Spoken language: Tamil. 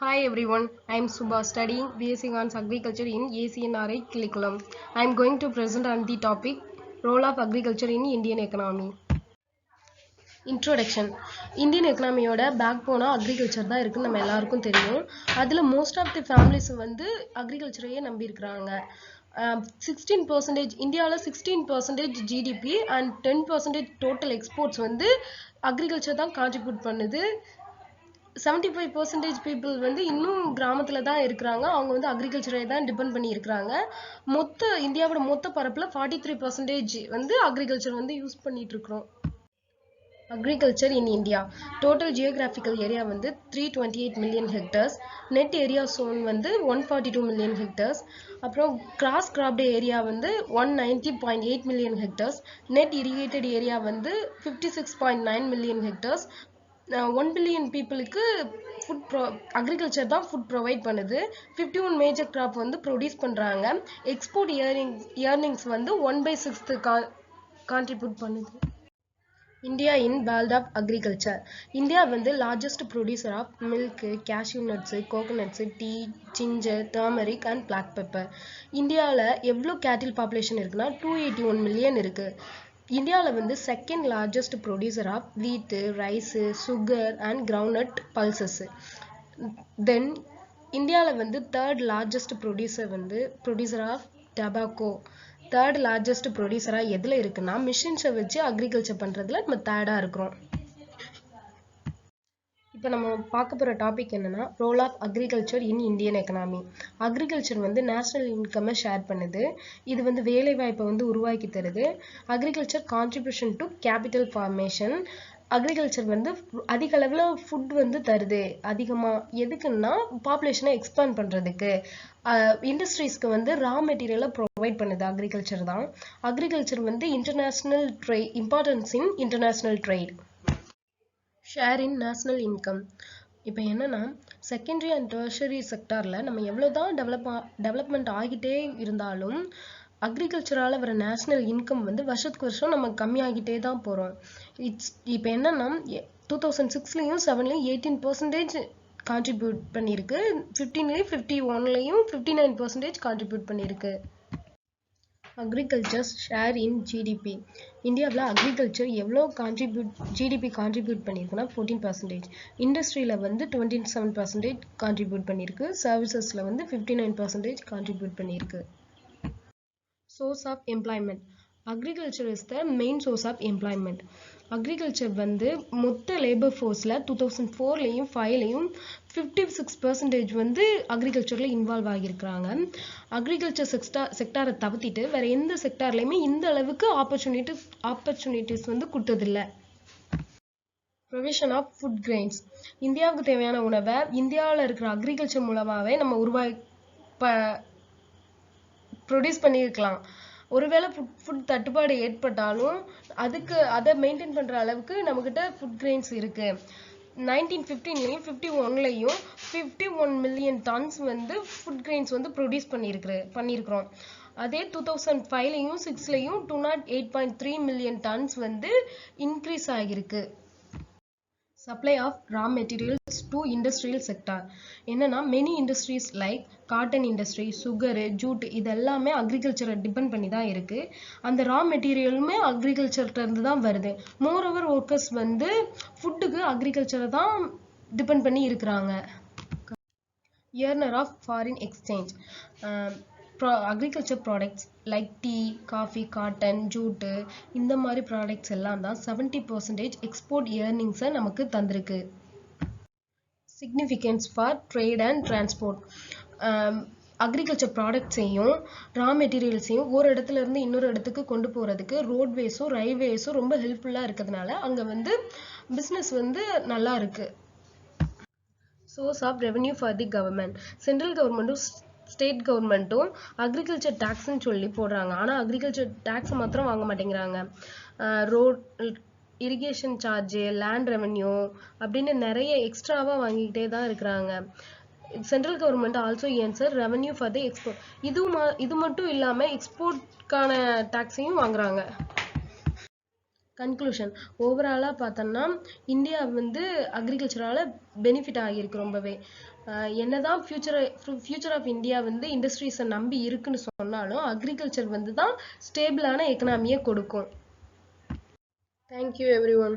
Hi everyone, I am Subha studying BSc Honors Agriculture in ACNRI curriculum. I am going to present on the topic Role of Agriculture in Indian Economy. Introduction. Indian economy-யோட பேக்போனா அக்ரிகல்ச்சர் தான் இருக்குன்னு நம்ம எல்லாருக்கும் தெரியும். அதுல மோஸ்ட் ஆஃப் தி ஃபேமிலிஸ் வந்து அக்ரிகல்ச்சரையே நம்பி இருக்கிறாங்க. 16% இந்தியாவில் 16% ஜிடிபி அண்ட் 10% டோட்டல் எக்ஸ்போர்ட்ஸ் வந்து அக்ரிகல்ச்சர் தான் கான்ட்ரிபியூட் பண்ணுது. 75% பீப்புள் வந்து இன்னும் கிராமத்துல தான் இருக்கிறாங்க. அவங்க வந்து அக்ரிகல்ச்சரை தான் டிபெண்ட் பண்ணி இருக்கிறாங்க. இந்தியாவோட மொத்த பரப்புல 43% வந்து அக்ரிகல்ச்சர் வந்து யூஸ் பண்ணிட்டு இருக்கிறோம். Agriculture in India. Total geographical area வந்து 328 million hectares. Net area zone வந்து 142 million hectares. அப்புறம் cross cropped area வந்து 190.8 million hectares. Net irrigated area வந்து 56.9 million hectares. 1 billion பீப்புளுக்கு அக்ரிகல்ச்சர் தான் ஃபுட் ப்ரொவைட் பண்ணுது. 51 மேஜர் கிராப் வந்து ப்ரொடியூஸ் பண்றாங்க. எக்ஸ்போர்ட் இயர்னிங்ஸ் வந்து 1/6 கான்ட்ரிபியூட் பண்ணுது. India in world of agriculture. India வந்து largest producer of milk, cashew nuts, coconuts, tea, ginger, turmeric and black pepper. இந்தியாவில் எவ்வளோ cattle population இருக்குன்னா 281 million இருக்கு. இந்தியாவில் வந்து second largest producer of wheat, rice, sugar and groundnut pulses. Then இந்தியாவில் வந்து third largest producer of tobacco. Third largest ப்ரொடியூசராக எதில் இருக்குன்னா மிஷின்ஸை வச்சு அக்ரிகல்ச்சர் பண்ணுறதுல நம்ம தேர்டாக இருக்கிறோம். இப்போ நம்ம பார்க்க போகிற டாபிக் என்னன்னா role of agriculture in Indian economy. Agriculture வந்து நேஷனல் இன்கம்மை ஷேர் பண்ணுது. இது வந்து வேலைவாய்ப்பை வந்து உருவாக்கி தருது. Agriculture contribution to capital formation. Agriculture வந்து அதிக அளவில் ஃபுட் வந்து தருது. அதிகமாக எதுக்குன்னா பாப்புலேஷனை எக்ஸ்பேண்ட் பண்ணுறதுக்கு. இண்டஸ்ட்ரீஸ்க்கு வந்து ரா மெட்டீரியலை ப்ரொவைட் பண்ணுது அக்ரிகல்ச்சர் தான். அக்ரிகல்ச்சர் வந்து இன்டர்நேஷ்னல் இம்பார்ட்டன்ஸ் இன் இன்டர்நேஷ்னல் ட்ரேட். ஷேர் இன் நேஷனல் இன்கம். இப்போ என்னன்னா செகண்டரி அண்ட் டெர்ஷரி செக்டாரில் நம்ம எவ்வளோதான் டெவலப்மெண்ட் ஆகிட்டே இருந்தாலும் அக்ரிகல்ச்சரால் வர நேஷ்னல் இன்கம் வந்து வருஷத்துக்கு வருஷம் நம்ம கம்மியாகிட்டே தான் போகிறோம். இப்போ என்னன்னா 2006லையும் 2007லையும் 18% கான்ட்ரிபியூட் பண்ணியிருக்கு. 2015லையும் 2021லையும் 59% கான்ட்ரிபியூட் பண்ணியிருக்கு. அக்ரிகல்ச்சர் ஷேர் இன் ஜிடிபி. இந்தியாவில் அக்ரிகல்ச்சர் எவ்வளோ ஜிடிபி கான்ட்ரிபியூட் பண்ணியிருக்குன்னா 14%. இண்டஸ்ட்ரியில் வந்து 27% கான்ட்ரிபியூட் பண்ணியிருக்கு. சர்வீசஸில் வந்து 59% கான்ட்ரிபியூட் பண்ணியிருக்கு. Source of employment. Agriculture is the main source of employment. Agriculture வந்து மொத்த லேபர் ஃபோர்ஸில் 2004லையும் 2005லையும் 56% வந்து அக்ரிகல்ச்சரில் இன்வால்வ் ஆகியிருக்கிறாங்க. அக்ரிகல்ச்சர் செக்டாரை தவிர்த்திட்டு வேற எந்த செக்டார்லையுமே இந்த அளவுக்கு ஆப்பர்ச்சுனிட்டிஸ் வந்து கொடுத்ததில்லை. Provision of food grains. இந்தியாவுக்கு தேவையான உணவை இந்தியாவில் இருக்கிற அக்ரிகல்ச்சர் மூலமாகவே நம்ம ப்ரொடியூஸ் பண்ணியிருக்கலாம். ஒருவேளை ஃபுட் தட்டுப்பாடு ஏற்பட்டாலும் அதை மெயின்டைன் பண்ணுற அளவுக்கு நம்மக்கிட்ட ஃபுட் கிரெயின்ஸ் இருக்கு. 1915லையும் 1951லையும் 51 மில்லியன் டன்ஸ் வந்து ஃபுட் கிரெயின்ஸ் வந்து ப்ரொடியூஸ் பண்ணியிருக்கிறோம். அதே 2005லையும் 2006லையும் 208.3 மில்லியன் டன்ஸ் வந்து இன்க்ரீஸ் ஆகியிருக்கு. Supply of raw materials to industrial sector. என்னன்னா many industries like cotton industry, sugar, jute இது எல்லாமே அக்ரிகல்ச்சரை டிபெண்ட் பண்ணி தான் இருக்கு. அந்த ரா மெட்டீரியலுமே அக்ரிகல்ச்சர்கிட்ட இருந்து தான் வருது. மோரோவர் ஒர்க்கர்ஸ் வந்து ஃபுட்டுக்கு அக்ரிகல்ச்சரை தான் டிபெண்ட் பண்ணி இருக்கிறாங்க. Earner of foreign exchange. Agriculture products like tea, coffee, cotton, jute இந்த மாதிரி ப்ராடக்ட்ஸ் எல்லாம் தான் 70% எக்ஸ்போர்ட் இயர்னிங்ஸை நமக்கு தந்திருக்கு. Significance for trade and transport. Agriculture ப்ராடக்ட்ஸையும் ரா மெட்டீரியல்ஸையும் ஒரு இடத்துல இருந்து இன்னொரு இடத்துக்கு கொண்டு போகிறதுக்கு ரோட்வேஸும் ரயில்வேஸும் ரொம்ப ஹெல்ப்ஃபுல்லாக இருக்கிறதுனால அங்கே வந்து பிஸ்னஸ் வந்து நல்லா இருக்கு. Source of revenue for the government. Central கவர்மெண்ட்டும் ஸ்டேட் கவர்மெண்ட்டும் அக்ரிகல்ச்சர் டேக்ஸ்ன்னு சொல்லி போடுறாங்க. ஆனால் அக்ரிகல்ச்சர் டேக்ஸ் மாத்திரம் வாங்க மாட்டேங்கிறாங்க. Road, irrigation charge, land revenue அப்படின்னு நிறைய எக்ஸ்ட்ராவாக வாங்கிக்கிட்டே தான் இருக்கிறாங்க. Central government also earns revenue for the export. இது மட்டும் இல்லாமல் எக்ஸ்போர்ட்கான டேக்ஸையும் வாங்குறாங்க. கன்க்ளூஷன் ஓவராலா பார்த்தோம்னா இந்தியா வந்து அக்ரிகல்ச்சரால பெனிஃபிட் ஆகியிருக்கு ரொம்பவே. என்னதான் ஃபியூச்சர் ஆஃப் இந்தியா வந்து இண்டஸ்ட்ரீஸை நம்பி இருக்குன்னு சொன்னாலும் அக்ரிகல்ச்சர் வந்து தான் ஸ்டேபிளான எக்கனாமியை கொடுக்கும். Thank you every one.